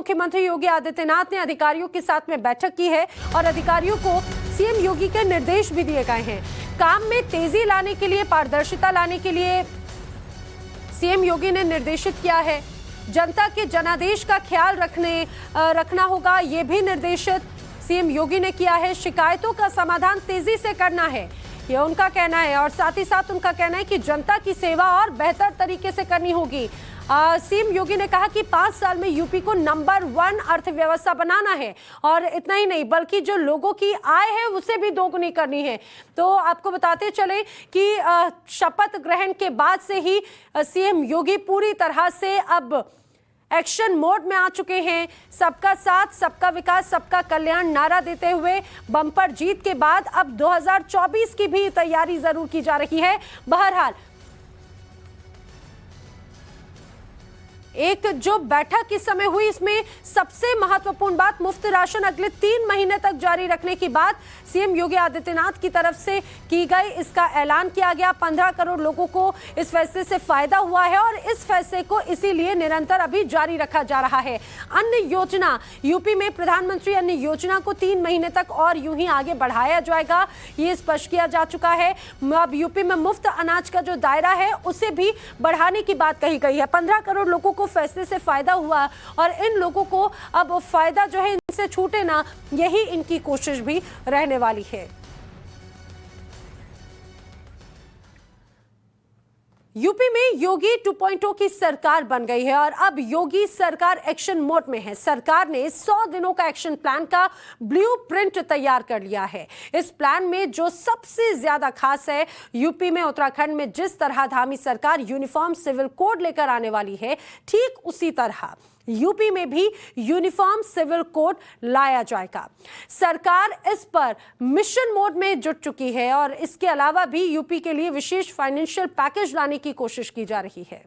मुख्यमंत्री योगी आदित्यनाथ ने अधिकारियों के साथ में बैठक की है और अधिकारियों को सीएम योगी के निर्देश भी दिए गए हैं। काम में तेजी लाने के लिए, पारदर्शिता लाने के लिए सीएम योगी ने निर्देशित किया है। जनता के जनादेश का ख्याल रखना होगा, ये भी निर्देशित सीएम योगी ने किया है। शिकायतों का समाधान तेजी से करना है, ये उनका कहना है। और साथ ही साथ उनका कहना है कि जनता की सेवा और बेहतर तरीके से करनी होगी। सीएम योगी ने कहा कि 5 साल में यूपी को नंबर 1 अर्थव्यवस्था बनाना है और इतना ही नहीं बल्कि जो लोगों की आय है उसे भी दोगुनी करनी है। तो आपको बताते चले कि शपथ ग्रहण के बाद से ही सीएम योगी पूरी तरह से अब एक्शन मोड में आ चुके हैं। सबका साथ, सबका विकास, सबका कल्याण नारा देते हुए बम्पर जीत के बाद अब 2024 की भी तैयारी जरूर की जा रही है। बहरहाल एक जो बैठक इस समय हुई, इसमें सबसे महत्वपूर्ण बात मुफ्त राशन अगले 3 महीने तक जारी रखने की बात सीएम योगी आदित्यनाथ की तरफ से की गई। इसका ऐलान किया गया। 15 करोड़ लोगों को इस फैसले से फायदा हुआ है और इस फैसले को इसीलिए निरंतर अभी जारी रखा जा रहा है। अन्य योजना, यूपी में प्रधानमंत्री अन्य योजना को 3 महीने तक और यूं ही आगे बढ़ाया जाएगा, ये स्पष्ट किया जा चुका है। अब यूपी में मुफ्त अनाज का जो दायरा है उसे भी बढ़ाने की बात कही गई है। 15 करोड़ लोगों को फैसले से फायदा हुआ और इन लोगों को अब फायदा जो है इनसे छूटे ना, यही इनकी कोशिश भी रहने वाली है। यूपी में योगी 2.0 की सरकार बन गई है और अब योगी सरकार एक्शन मोड में है। सरकार ने 100 दिनों का एक्शन प्लान का ब्लूप्रिंट तैयार कर लिया है। इस प्लान में जो सबसे ज्यादा खास है, यूपी में उत्तराखंड में जिस तरह धामी सरकार यूनिफॉर्म सिविल कोड लेकर आने वाली है, ठीक उसी तरह यूपी में भी यूनिफॉर्म सिविल कोड लाया जाएगा। सरकार इस पर मिशन मोड में जुट चुकी है और इसके अलावा भी यूपी के लिए विशेष फाइनेंशियल पैकेज लाने की कोशिश की जा रही है।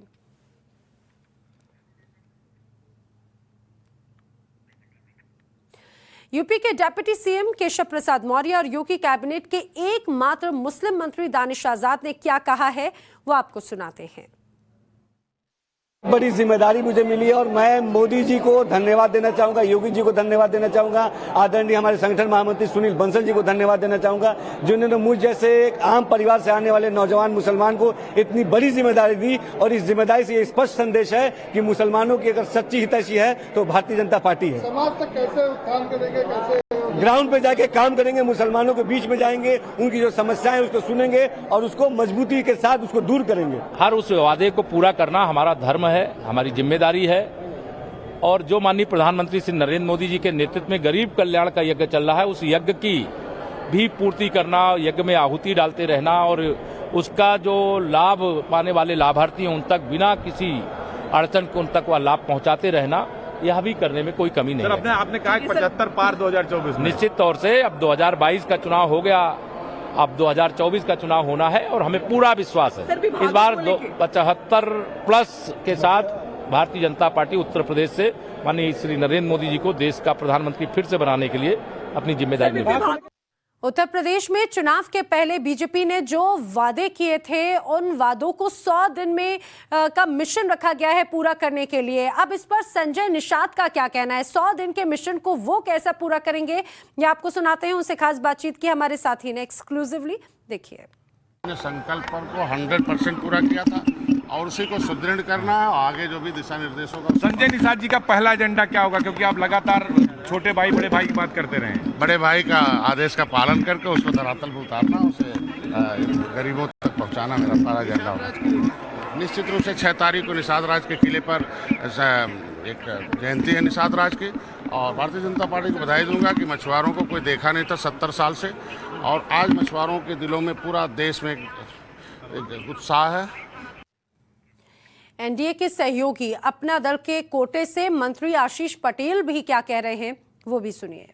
यूपी के डिप्टी सीएम केशव प्रसाद मौर्य और योगी कैबिनेट के एकमात्र मुस्लिम मंत्री दानिश आजाद ने क्या कहा है, वो आपको सुनाते हैं। बड़ी जिम्मेदारी मुझे मिली है और मैं मोदी जी को धन्यवाद देना चाहूंगा, योगी जी को धन्यवाद देना चाहूंगा, आदरणीय हमारे संगठन महामंत्री सुनील बंसल जी को धन्यवाद देना चाहूंगा, जिन्होंने मुझ जैसे एक आम परिवार से आने वाले नौजवान मुसलमान को इतनी बड़ी जिम्मेदारी दी। और इस जिम्मेदारी से ये स्पष्ट संदेश है कि मुसलमानों की अगर सच्ची हितैषी है तो भारतीय जनता पार्टी है। समाज तक कैसे उत्थान करेंगे, कैसे ग्राउंड पे जाके काम करेंगे, मुसलमानों के बीच में जाएंगे, उनकी जो समस्याएं उसको सुनेंगे और उसको मजबूती के साथ उसको दूर करेंगे। हर उस वादे को पूरा करना हमारा धर्म है, हमारी जिम्मेदारी है। और जो माननीय प्रधानमंत्री श्री नरेंद्र मोदी जी के नेतृत्व में गरीब कल्याण का यज्ञ चल रहा है, उस यज्ञ की भी पूर्ति करना, यज्ञ में आहुति डालते रहना और उसका जो लाभ पाने वाले लाभार्थी हैं उन तक बिना किसी अड़चन को उन तक वह लाभ पहुंचाते रहना, यह भी करने में कोई कमी नहीं है। आपने कहा 75 पार 2024 में। निश्चित तौर से अब 2022 का चुनाव हो गया, अब 2024 का चुनाव होना है और हमें पूरा विश्वास है इस बार 75+ के साथ भारतीय जनता पार्टी उत्तर प्रदेश से माननीय श्री नरेंद्र मोदी जी को देश का प्रधानमंत्री फिर से बनाने के लिए अपनी जिम्मेदारी निभाएगी। उत्तर प्रदेश में चुनाव के पहले बीजेपी ने जो वादे किए थे, उन वादों को 100 दिन में का मिशन रखा गया है पूरा करने के लिए। अब इस पर संजय निषाद का क्या कहना है, 100 दिन के मिशन को वो कैसा पूरा करेंगे, ये आपको सुनाते हैं। उनसे खास बातचीत की हमारे साथी ने एक्सक्लूसिवली, देखिए। संकल्प को 100% पूरा किया था और उसी को सुदृढ़ करना है। आगे जो भी दिशा निर्देशों का संजय निषाद जी का पहला एजेंडा क्या होगा, क्योंकि आप लगातार छोटे भाई बड़े भाई की बात करते रहे हैं। बड़े भाई का आदेश का पालन करके उसको धरातल पर उतारना, उसे गरीबों तक पहुंचाना मेरा पहला एजेंडा होगा। निश्चित रूप से 6 तारीख को निषाद राज के किले पर एक जयंती है निषाद राज की और भारतीय जनता पार्टी को बधाई दूंगा कि मछुआरों को कोई देखा नहीं था 70 साल से और आज मछुआरों के दिलों में पूरा देश में एक उत्साह है। एनडीए के सहयोगी अपना दल के कोटे से मंत्री आशीष पटेल भी क्या कह रहे हैं, वो भी सुनिए।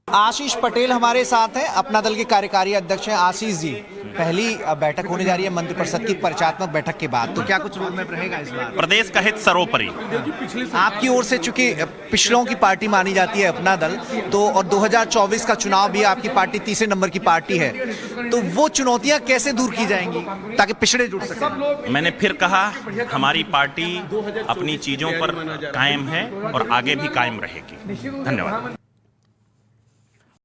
आशीष पटेल हमारे साथ हैं, अपना दल के कार्यकारी अध्यक्ष हैं। आशीष जी, पहली बैठक होने जा रही है मंत्रिपरिषद की परिचयात्मक बैठक के बाद, तो क्या कुछ रोड मैप रहेगा इस बार? प्रदेश का हित सर्वोपरि। आपकी ओर से चूंकि पिछलों की पार्टी मानी जाती है अपना दल, तो और 2024 का चुनाव भी आपकी पार्टी तीसरे नंबर की पार्टी है, तो वो चुनौतियां कैसे दूर की जाएंगी ताकि पिछड़े जुड़ सकें? मैंने फिर कहा, हमारी पार्टी अपनी चीजों पर कायम है और आगे भी कायम रहेगी। धन्यवाद।